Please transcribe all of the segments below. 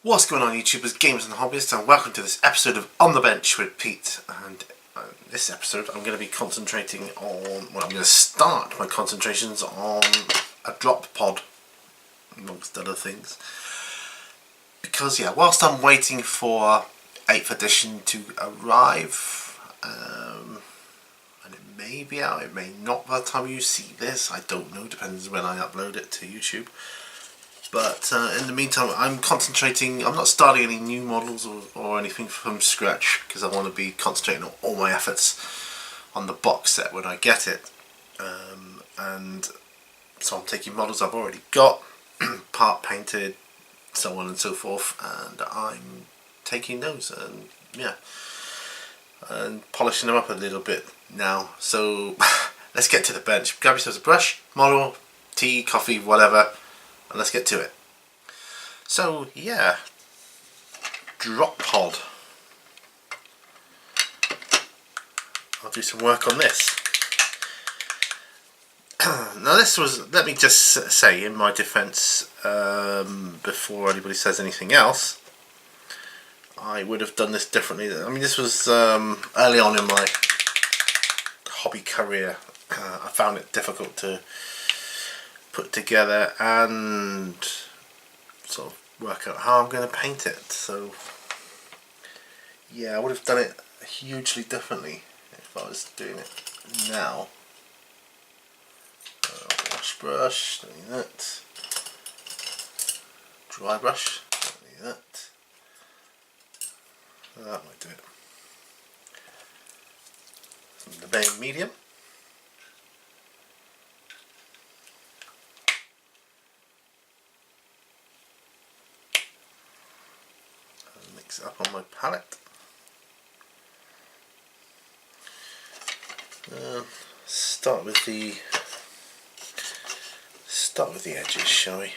What's going on, YouTubers, gamers and hobbyists, and welcome to this episode of On the Bench with Pete. And this episode I'm going to be concentrating on, I'm going to start my concentrations on a drop pod, amongst other things. Because whilst I'm waiting for 8th edition to arrive, and it may be out, it may not by the time you see this, I don't know, depends when I upload it to YouTube. But in the meantime, I'm not starting any new models or anything from scratch, because I want to be concentrating on all my efforts on the box set when I get it. And so I'm taking models I've already got, part painted, so on and so forth, and I'm taking those and polishing them up a little bit now. So let's get to the bench. Grab yourselves a brush, model, tea, coffee, whatever, and let's get to it. So drop pod. I'll do some work on this. Now this was, let me just say in my defence, before anybody says anything else, I would have done this differently. I mean, this was early on in my hobby career. I found it difficult to put together and sort of work out how I'm going to paint it. So I would have done it hugely differently if I was doing it now. Wash brush, don't need that. Dry brush, don't need that. That might do it. The main medium. Mix it up on my palette. Start with the edges, shall we?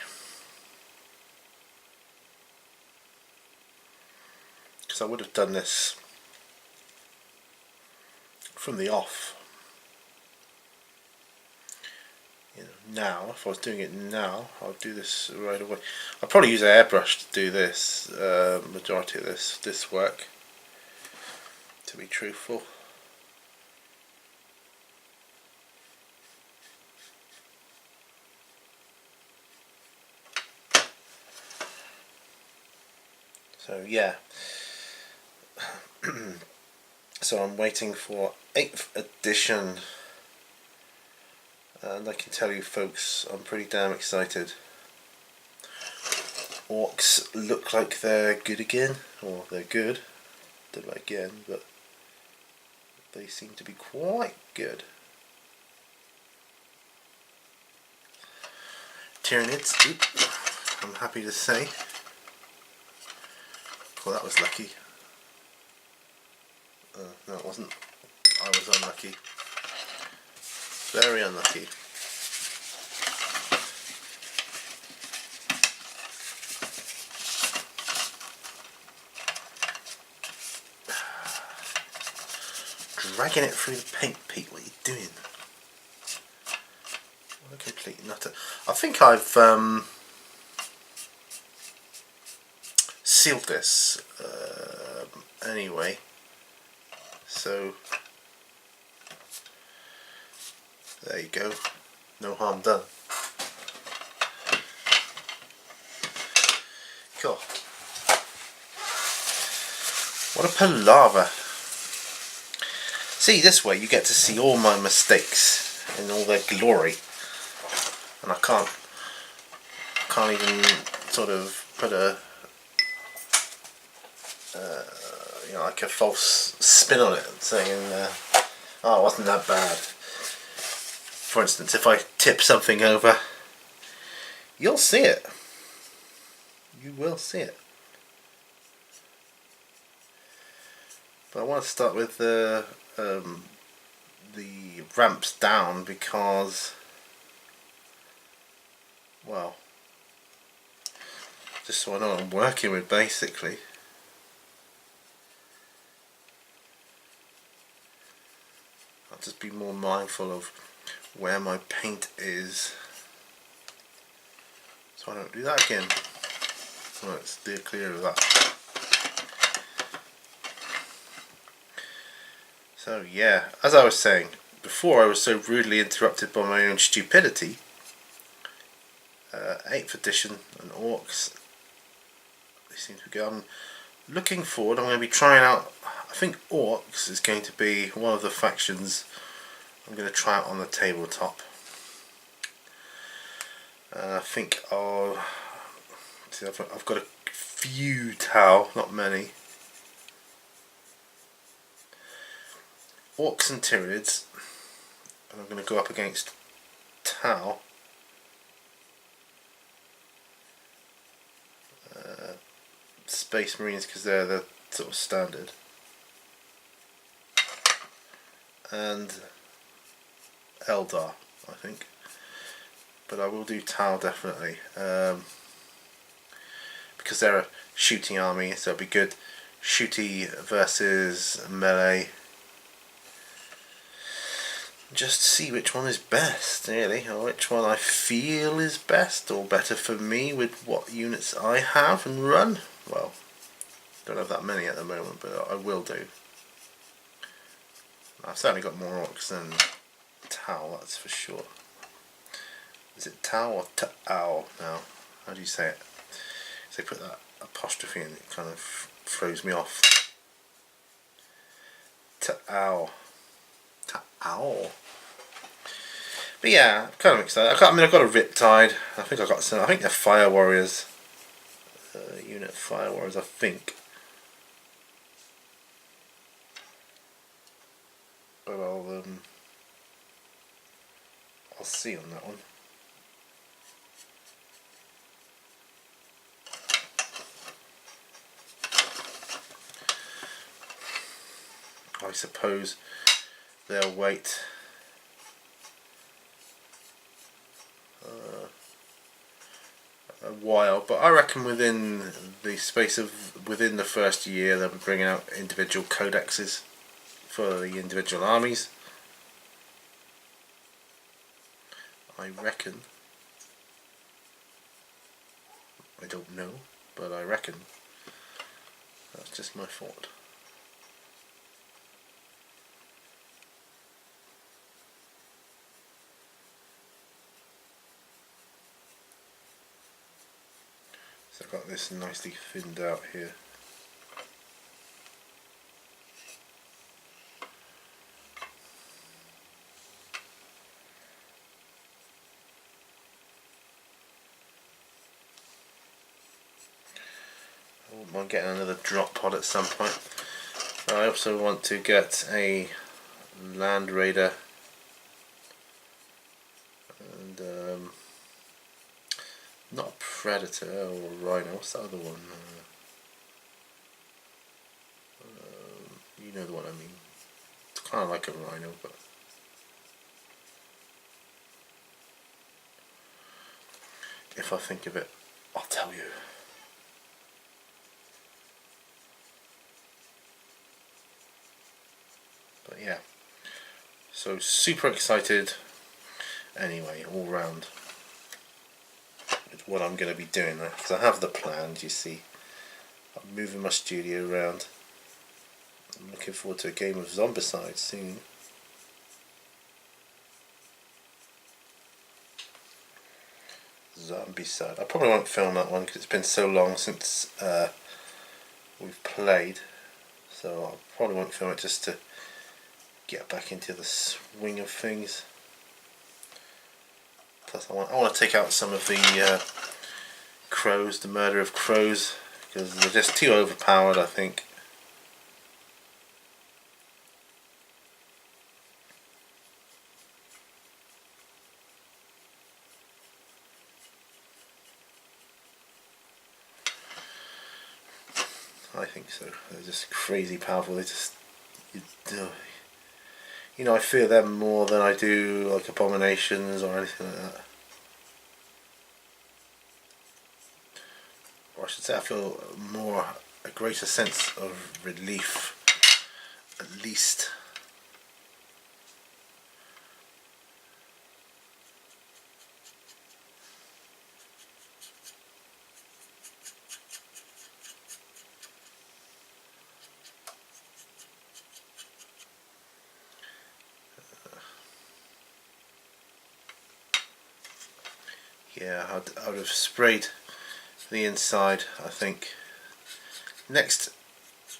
Because I would have done this from the off. Now, if I was doing it now, I'll do this right away. I'll probably use an airbrush to do this, majority of this work, to be truthful. So so I'm waiting for 8th edition. And I can tell you folks, I'm pretty damn excited. Orcs look like they're good again, or they're good. Don't know again, but they seem to be quite good. Tyranids, I'm happy to say. Well, that was lucky. No, it wasn't. I was unlucky. Very unlucky. Dragging it through the paint, Pete. What are you doing? What a complete nutter. I think I've sealed this anyway. So there you go, no harm done. Cool. What a palaver. See, this way you get to see all my mistakes in all their glory. And I can't even sort of put a like a false spin on it, saying oh, it wasn't that bad. For instance, if I tip something over, you'll see it. You will see it. But I want to start with the ramps down because, well, just so I know what I'm working with, basically. I'll just be more mindful of where my paint is, so I don't do that again. Let's steer clear of that. So yeah, as I was saying, before I was so rudely interrupted by my own stupidity, 8th edition and Orcs, they seem to be good. I'm looking forward, I'm going to be trying out, I think Orcs is going to be one of the factions I'm going to try out on the tabletop. I think I've got a few Tau, not many. Orcs and Tyranids, and I'm going to go up against Tau. Space Marines, because they're the sort of standard. And Eldar, I think. But I will do Tau definitely. Because they're a shooting army, so it'll be good. Shooty versus melee. Just see which one is best, really, or which one I feel is best or better for me with what units I have and run. Well, don't have that many at the moment, but I will do. I've certainly got more Orcs than Tau, that's for sure. Is it Tau or Tau now? How do you say it? So they put that apostrophe in, it kind of throws me off. Tau. Tau. But yeah, I'm kind of excited. I've got a Riptide. I think I got some. I think they're Fire Warriors. Unit Fire Warriors, I think. But I'll see on that one. I suppose they'll wait a while, but I reckon within the space of within the first year they'll be bringing out individual codexes for the individual armies. I reckon. I don't know, but I reckon. That's just my thought. So I've got this nicely thinned out here. I wouldn't mind getting another drop pod at some point. I also want to get a Land Raider and not a Predator or a Rhino. What's the other one? You know the one I mean. It's kind of like a Rhino, but if I think of it, I'll tell you. But yeah, so super excited anyway, all round with what I'm going to be doing there, because I have the plans, you see. I'm moving my studio around. I'm looking forward to a game of Zombicide soon. Zombicide. I probably won't film that one because it's been so long since we've played, so I probably won't film it just to get back into the swing of things. Plus I want to take out some of the crows, the murder of crows, because they're just too overpowered, I think. I think so. They're just crazy powerful. They just, you know, I fear them more than I do like abominations or anything like that. Or I should say I feel a greater sense of relief, at least. Yeah, I would have sprayed the inside, I think. Next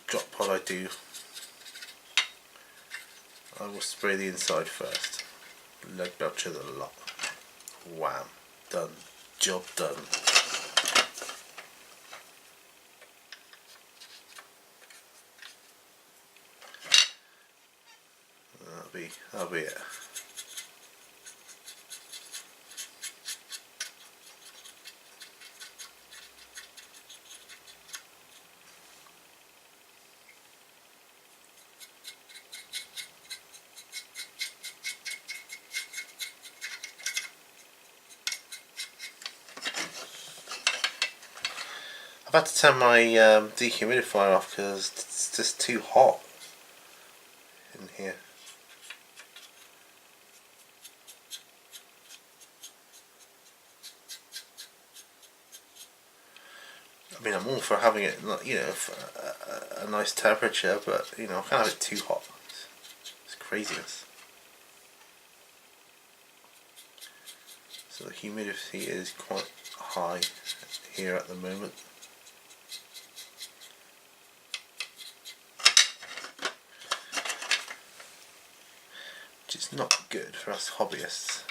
drop pod I do, I will spray the inside first. Leg belcher the lot. Wham. Done. Job done. That'll be it. I've had to turn my dehumidifier off because it's just too hot in here. I mean, I'm all for having it, you know, a nice temperature, but you know, I can't have it too hot. It's craziness. So the humidity is quite high here at the moment. Which is not good for us hobbyists.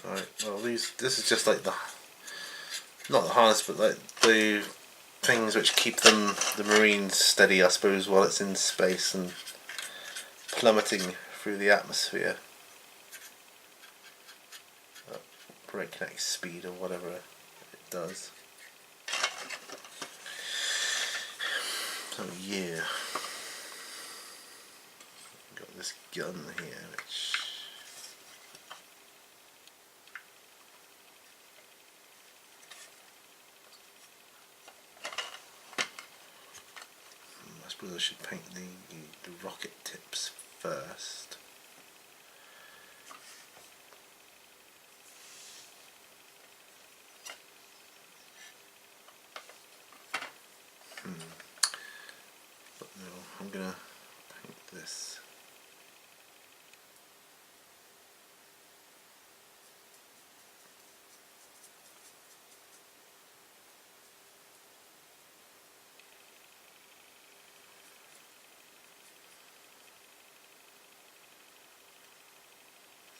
Right, well this is just like not the harness, but like the things which keep the marines steady, I suppose, while it's in space and plummeting through the atmosphere at breakneck speed or whatever it does. So yeah, got this gun here which I suppose I should paint the rocket tips first. But no, I'm gonna paint this.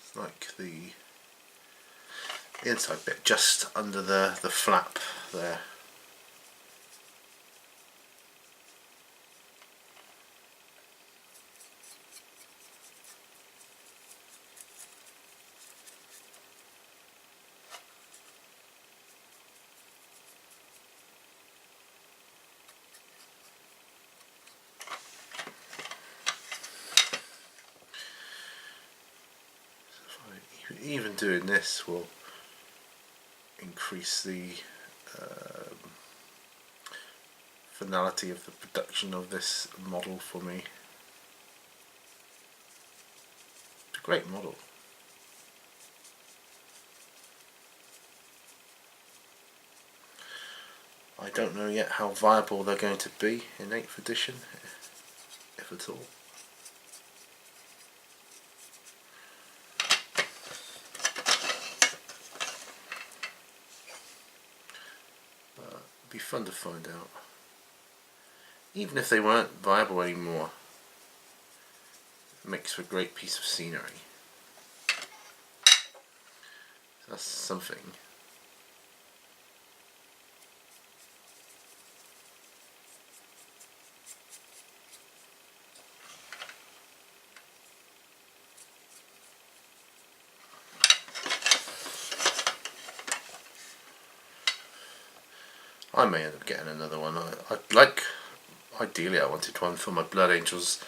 It's like the inside bit just under the flap there. Even doing this will increase the finality of the production of this model for me. It's a great model. I don't know yet how viable they're going to be in 8th edition, if at all. It'd be fun to find out. Even if they weren't viable anymore, it makes for a great piece of scenery. That's something. I may end up getting another one. ideally I wanted one for my Blood Angels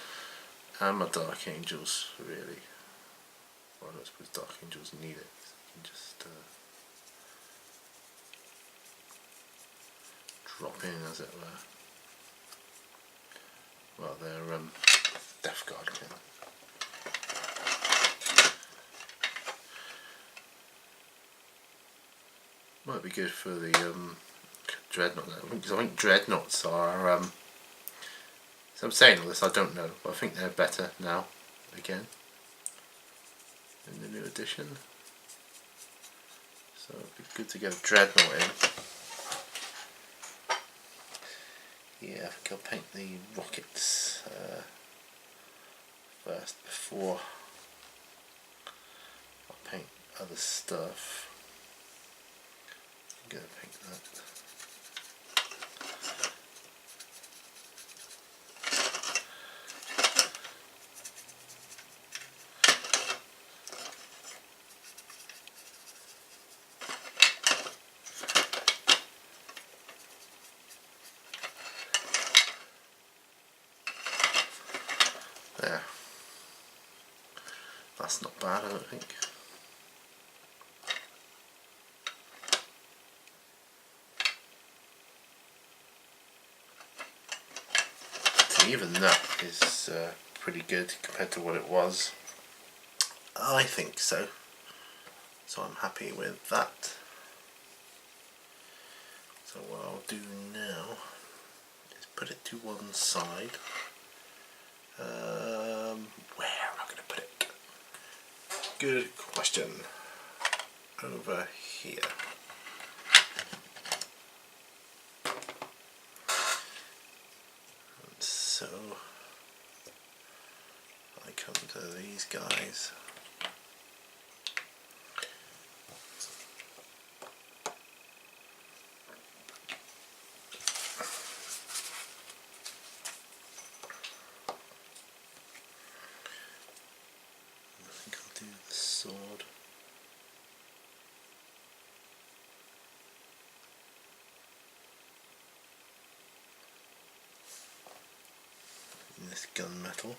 and my Dark Angels, really. Well, I don't suppose Dark Angels need it. You can just drop in, as it were. Well, they're Death Guard can. Might be good for the Dreadnought, because I think Dreadnoughts are so I'm saying all this, I don't know, but I think they're better now, again, in the new edition. So it'd be good to get a Dreadnought in. Yeah, I think I'll paint the rockets first before I paint other stuff. I'm going to paint that. There. That's not bad, I don't think. So even that is pretty good compared to what it was. I think so. So I'm happy with that. So what I'll do now is put it to one side. Where am I going to put it? Good question. Over here. And so I come to these guys. Do the sword. And this gunmetal.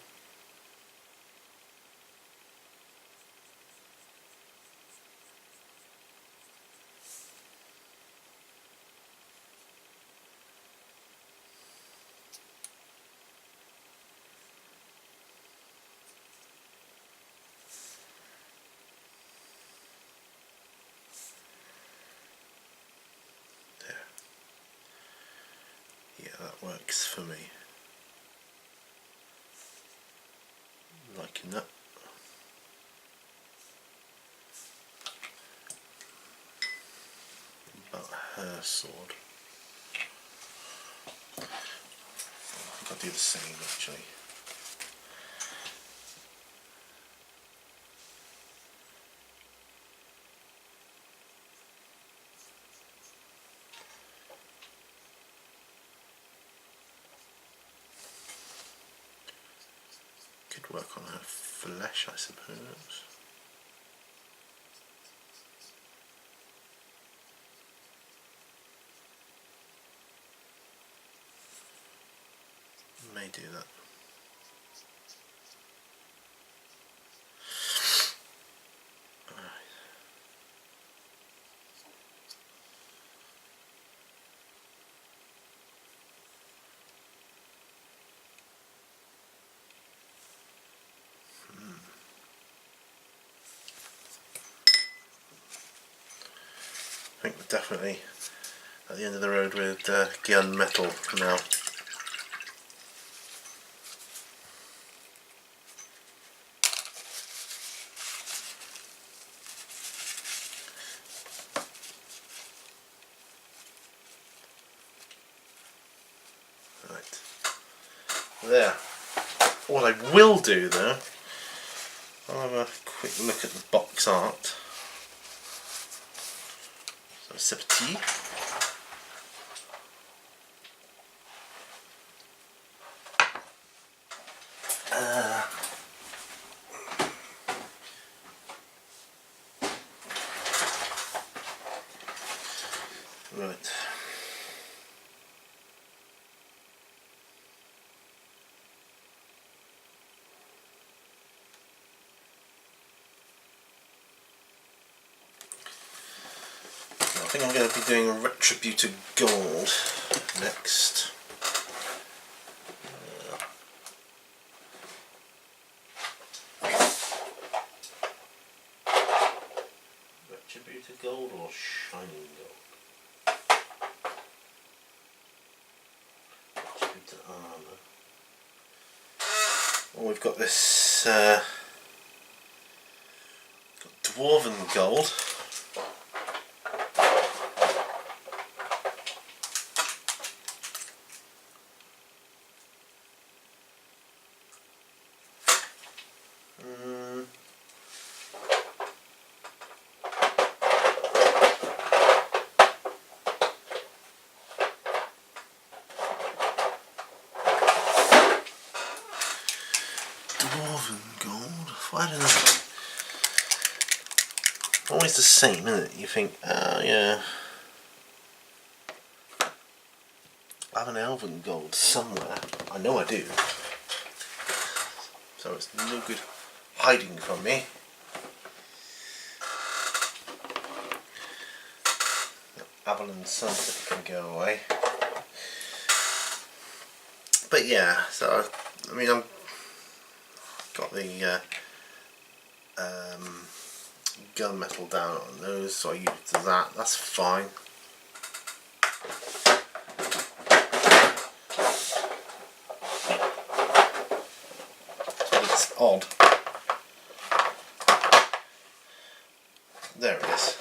Yeah, that works for me. Liking that. About her sword. I think I'll do the same actually. Could work on her flesh, I suppose. May do that. I think we're definitely at the end of the road with gunmetal now. Right. There. What I will do though, I'll have a quick look at the box art. So a sip of tea. Right. think I'm going to be doing Retributor Gold next. Retributor Gold or Shining Gold? Retributor Armour. Well, we've got this Dwarven Gold. Dwarven Gold? Why don't I? Always the same, isn't it? You think, yeah, I have an Elven Gold somewhere. I know I do. So it's no good hiding from me. Avalon Sunset can go away. But yeah, so I mean, I've got the gunmetal down on those, so I used that. That's fine. It's odd. There it is.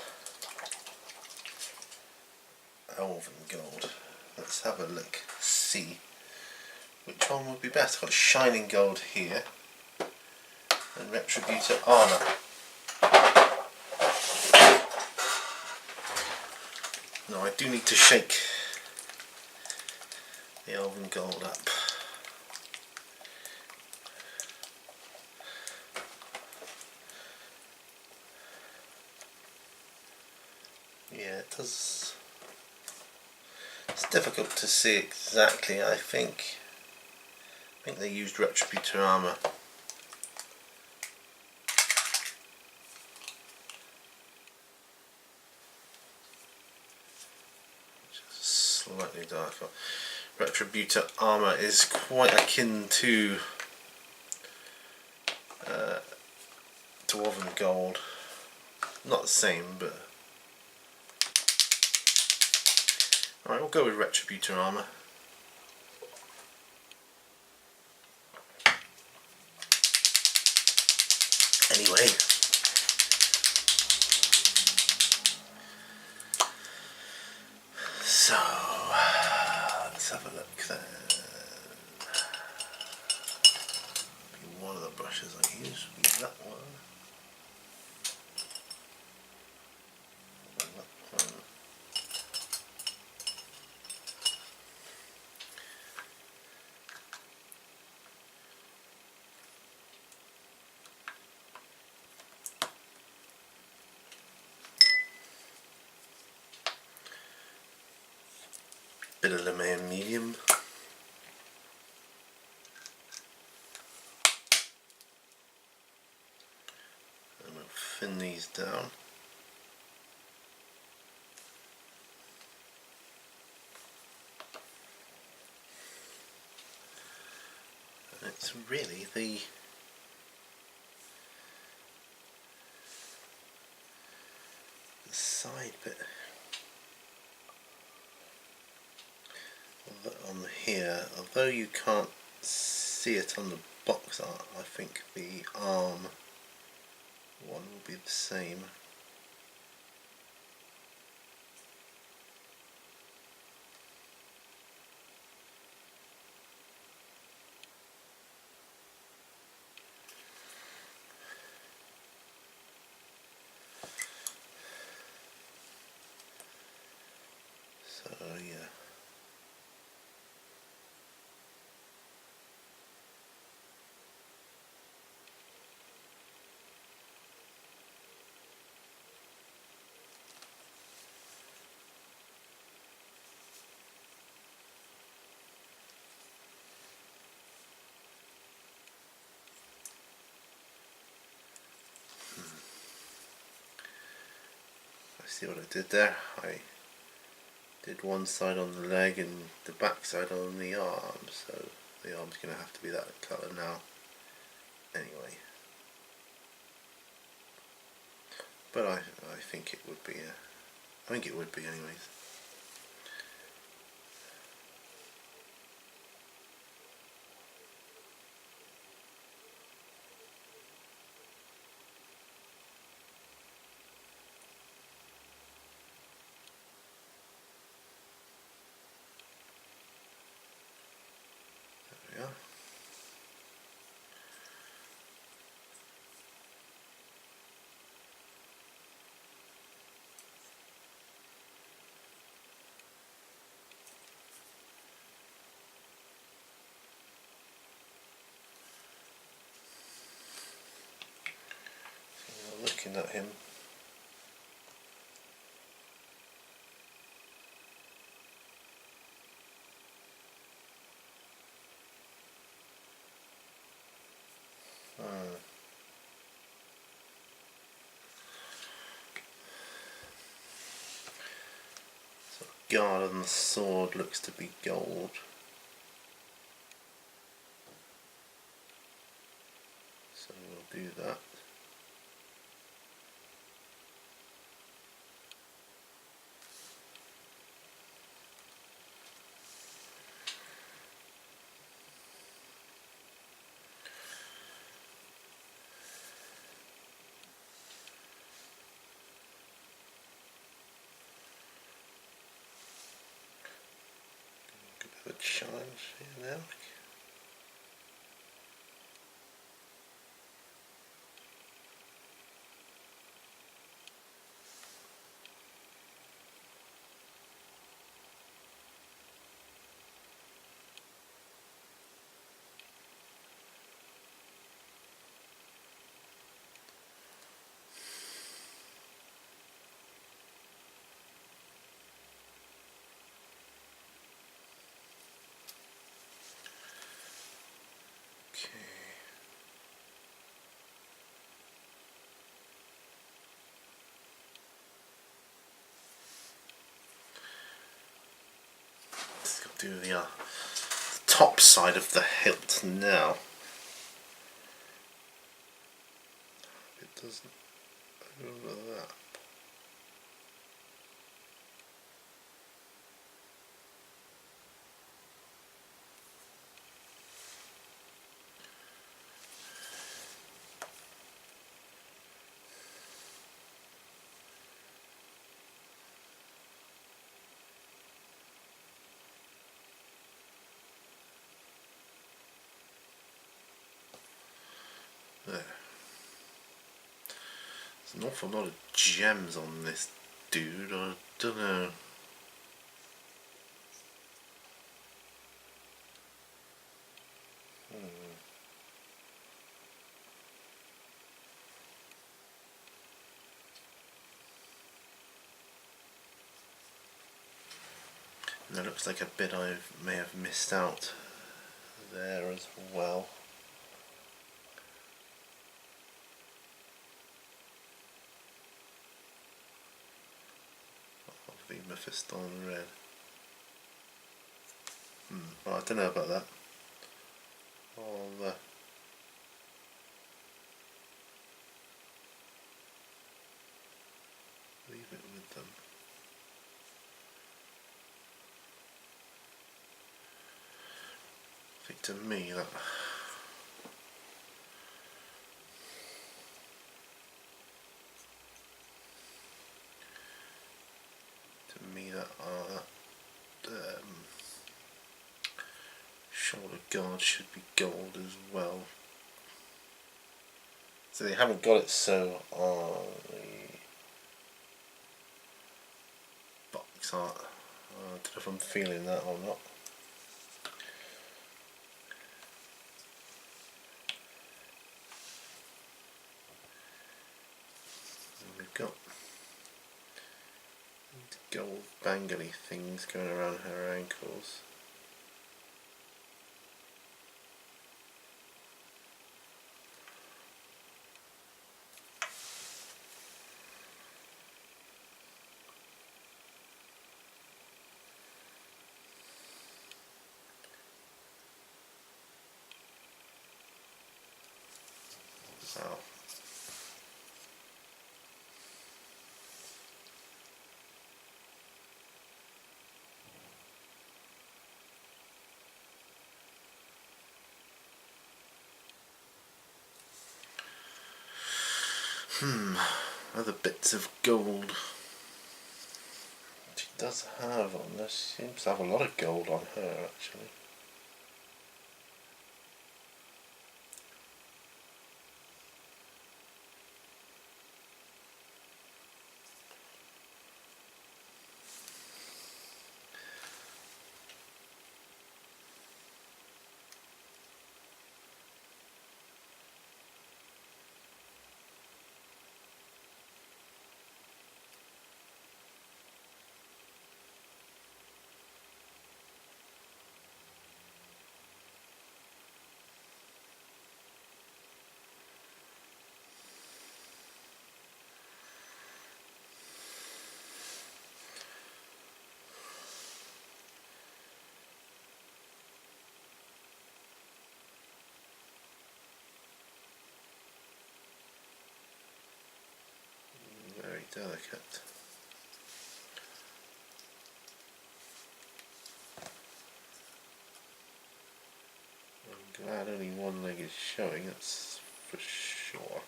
Elven Gold. Let's have a look. See which one would be best. I've got Shining Gold here and Retributor Armour. Now I do need to shake the Elven Gold up. Yeah, it does. It's difficult to see exactly. I think they used Retributor Armour. Slightly darker. Retributor Armour is quite akin to Dwarven Gold. Not the same, but alright, we'll go with Retributor Armour. Anyway, so let's have a look then. One of the brushes I use will be that one. And that one. Bit of Lemay medium. And we'll thin these down. And it's really the side bit on here, although you can't see it on the box art. I think the arm one will be the same. So yeah. see what I did there? I did one side on the leg and the back side on the arm, so the arm's going to have to be that colour now anyway. But I think it would be I think it would be anyways. There we are. Looking at him. So guard on the sword looks to be gold. So we'll do that. Good challenge here now. Do the top side of the hilt now. It doesn't over that. There. There's an awful lot of gems on this dude, I don't know. And there looks like a bit I may have missed out there as well. The Mephiston red. Well, I don't know about that. I'll leave it with them. I think to me that shoulder guard should be gold as well. So they haven't got it so on the box art. I don't know if I'm feeling that or not. And we've got gold bangly things going around her ankles. Wow. Other bits of gold. She does have on this. She seems to have a lot of gold on her actually. Very delicate. I'm glad only one leg is showing, that's for sure.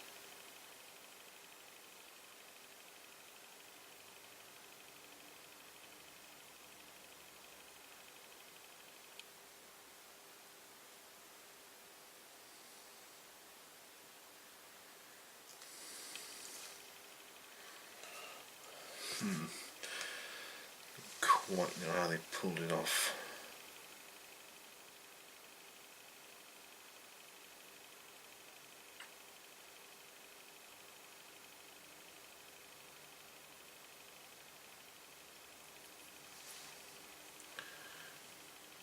Quite know how they pulled it off.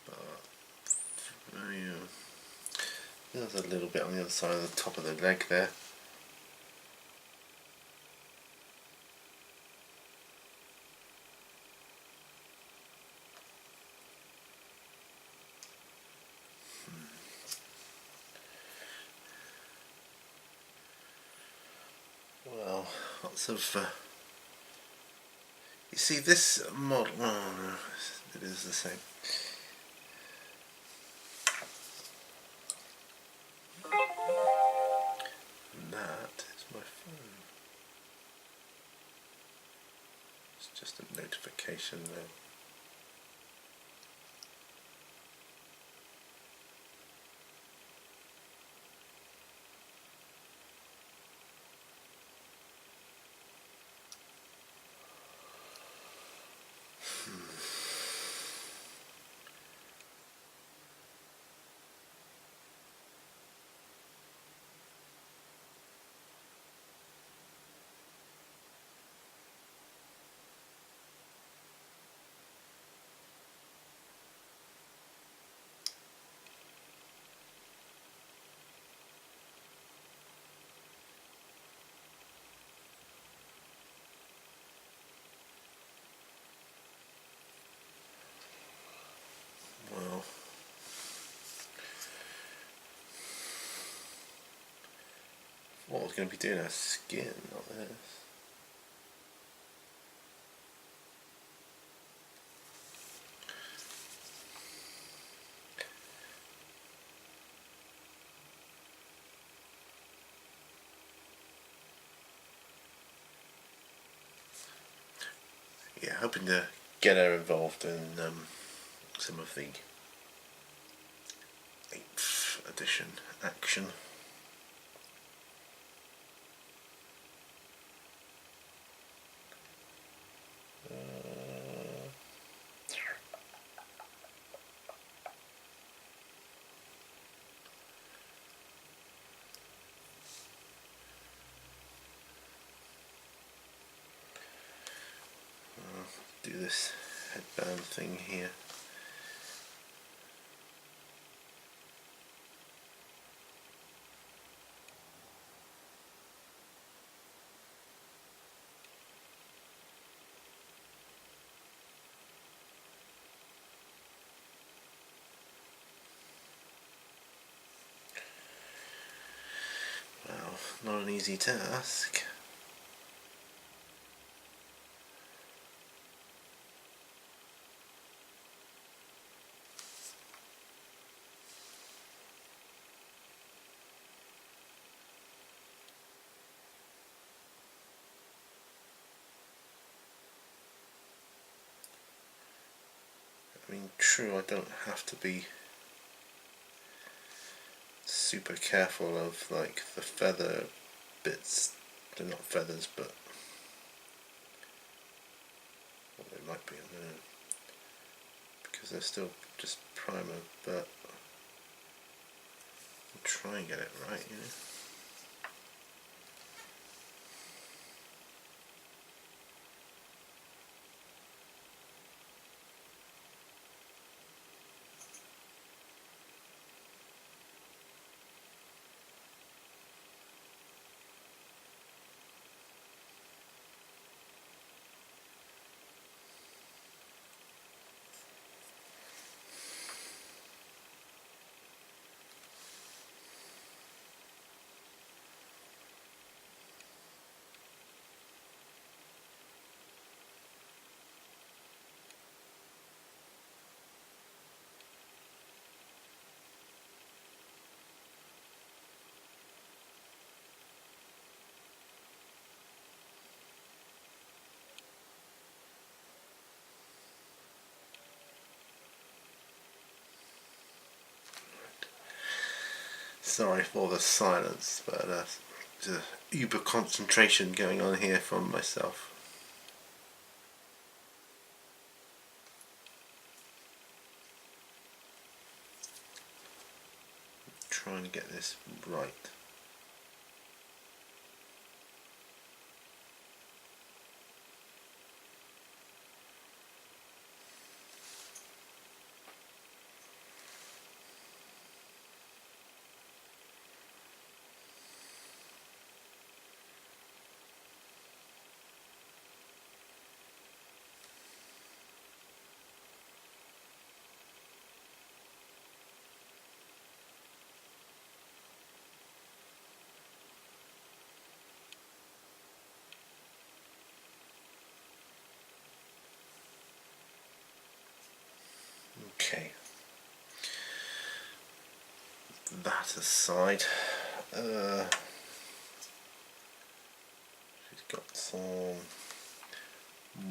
But yeah, there's a little bit on the other side of the top of the leg there. Well, lots of you see this model, oh no, it is the same. And that is my phone. It's just a notification though. Well, what was going to be doing her skin, not this. Yeah, hoping to get her involved in some of the 8th edition action. Do this headband thing here. Wow, Not an easy task. I mean, true, I don't have to be super careful of like the feather bits. They're not feathers, but well, they might be, I don't know, because they're still just primer, but I'll try and get it right, you know. Sorry for the silence, but there's a uber concentration going on here from myself. Trying to get this right. Okay, that aside, she's got some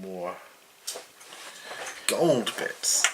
more gold bits.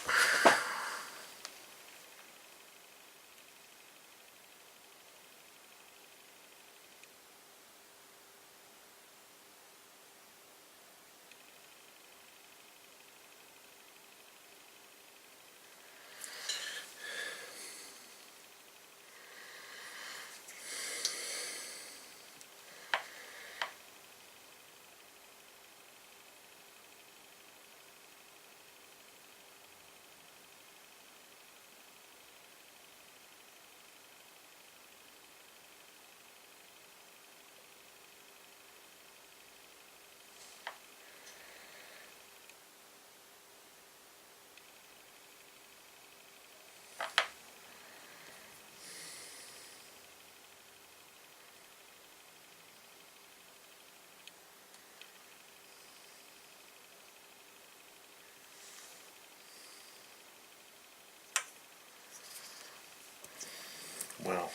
Well,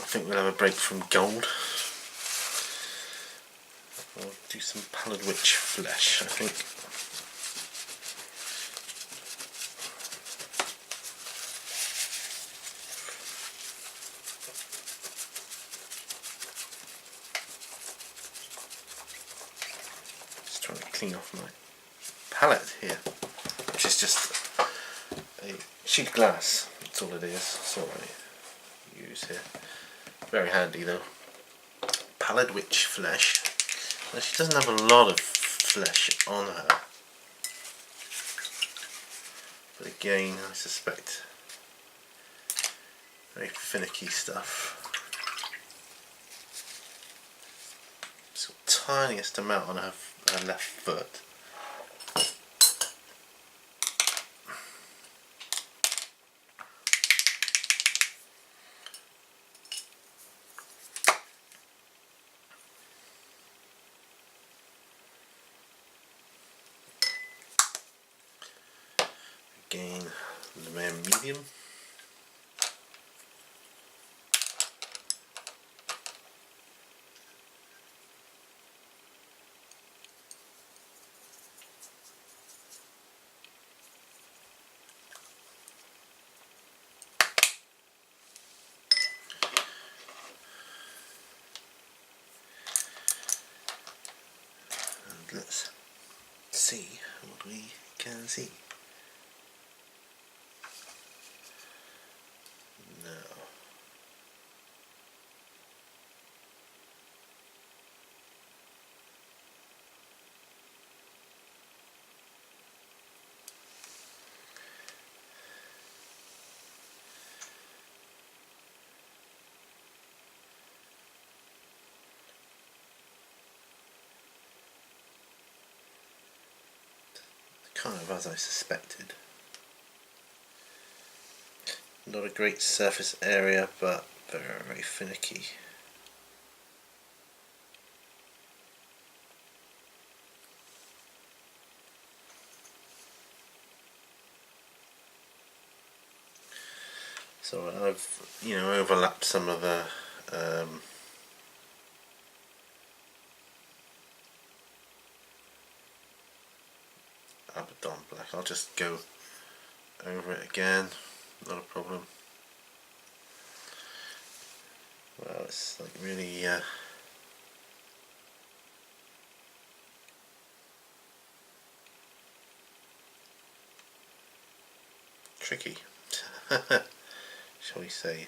I think we'll have a break from gold. I'll do some pallid witch flesh, I think. Just trying to clean off my palette here, which is just a sheet of glass. That's all it is. That's all I use here. Very handy though. Pallid witch flesh. Now, she doesn't have a lot of flesh on her, but again, I suspect very finicky stuff. It's the tiniest amount on her left foot. again, the medium. Let's see what we can see. No. Kind of as I suspected. Not a great surface area, but very, very finicky. So I've, overlapped some of the Abaddon black. I'll just go over it again, not a problem. Well, it's like really tricky, shall we say.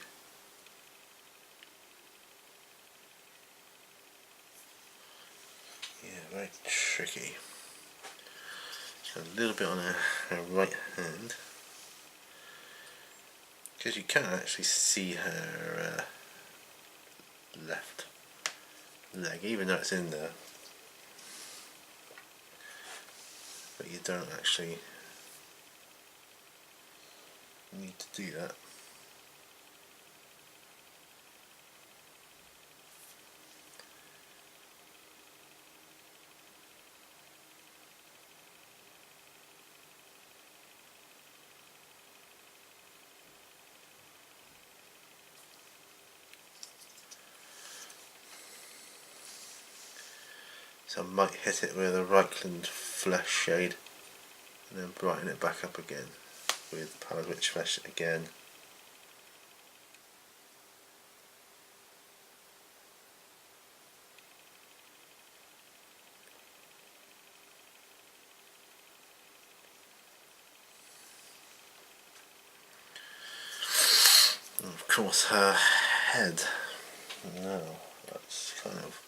Yeah, very tricky. A little bit on her right hand, because you can actually see her left leg, even though it's in there, but you don't actually need to do that. So I might hit it with a Reichland Flesh shade and then brighten it back up again with Pallid Witch Flesh again. And of course her head. Now that's kind of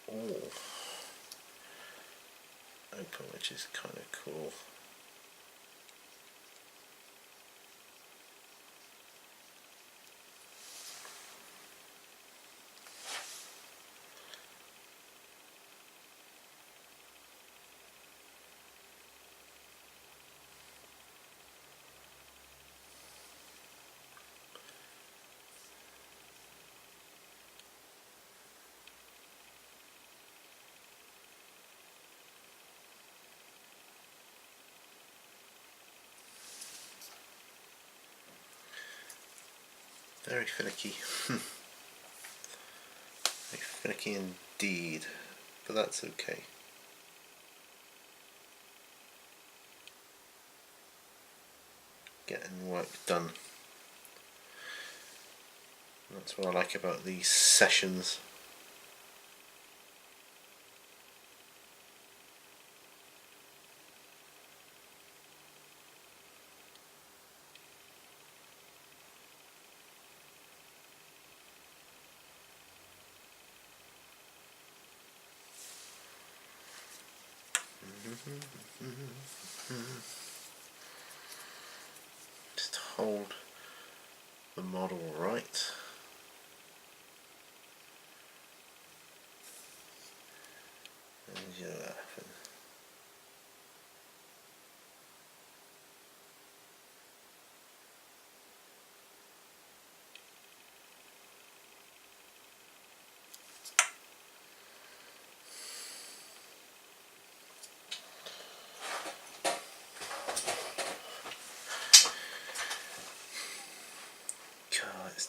all open, which is kind of cool. Very finicky. Very finicky indeed, but that's okay. Getting work done. That's what I like about these sessions. Just hold the model right. And you're laughing.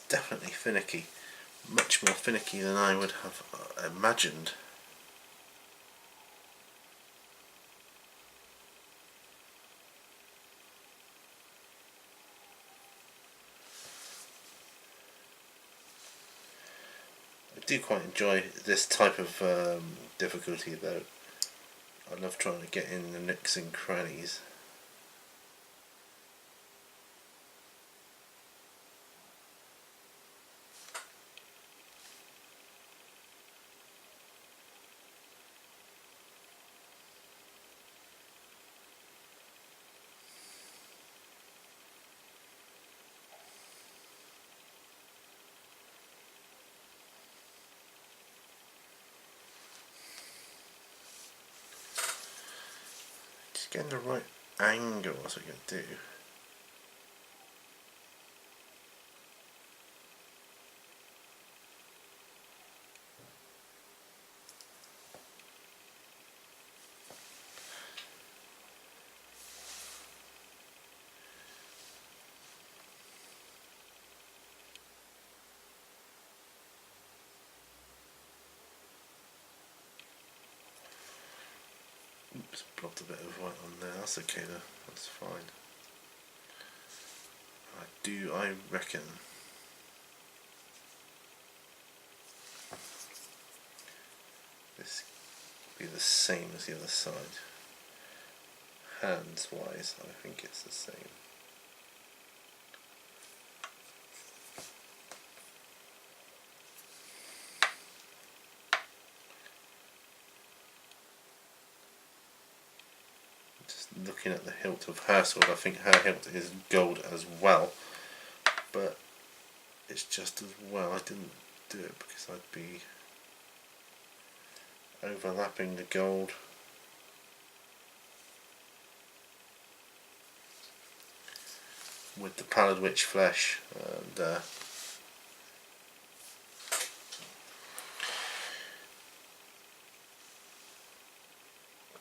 definitely finicky. Much more finicky than I would have imagined. I do quite enjoy this type of difficulty though. I love trying to get in the nooks and crannies. Just getting the right angle is what you're going to do. Oops, blobbed a bit of white on there. That's okay though, that's fine. I reckon this will be the same as the other side. Hands wise, I think it's the same. Just looking at the hilt of her sword, I think her hilt is gold as well, but it's just as well I didn't do it because I'd be overlapping the gold with the pallid witch flesh, and I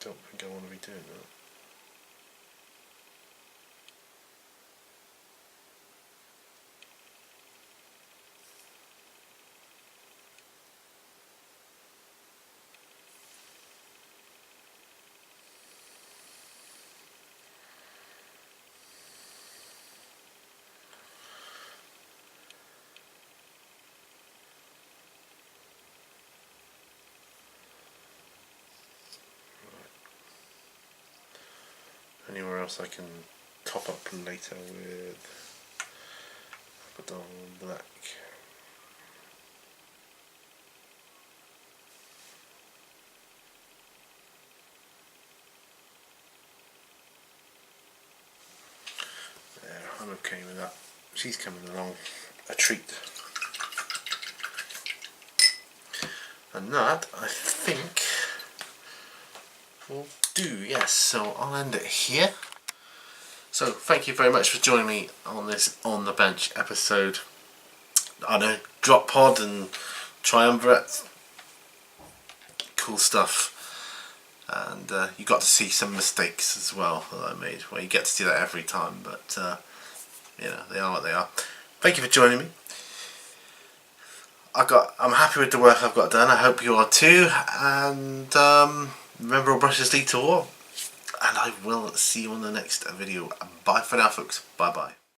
don't think I want to be doing that. Anywhere else I can top up later with Abaddon black. There, I'm okay with that. She's coming along a treat. And that, I think, will do, yes, so I'll end it here. So thank you very much for joining me on this On The Bench episode. I know, drop pod and triumvirate, cool stuff. And you got to see some mistakes as well that I made. Well, you get to see that every time, but you know, they are what they are. Thank you for joining me. I'm happy with the work I've got done. I hope you are too. And remember, all brushes lead to war. And I will see you on the next video. Bye for now, folks. Bye bye.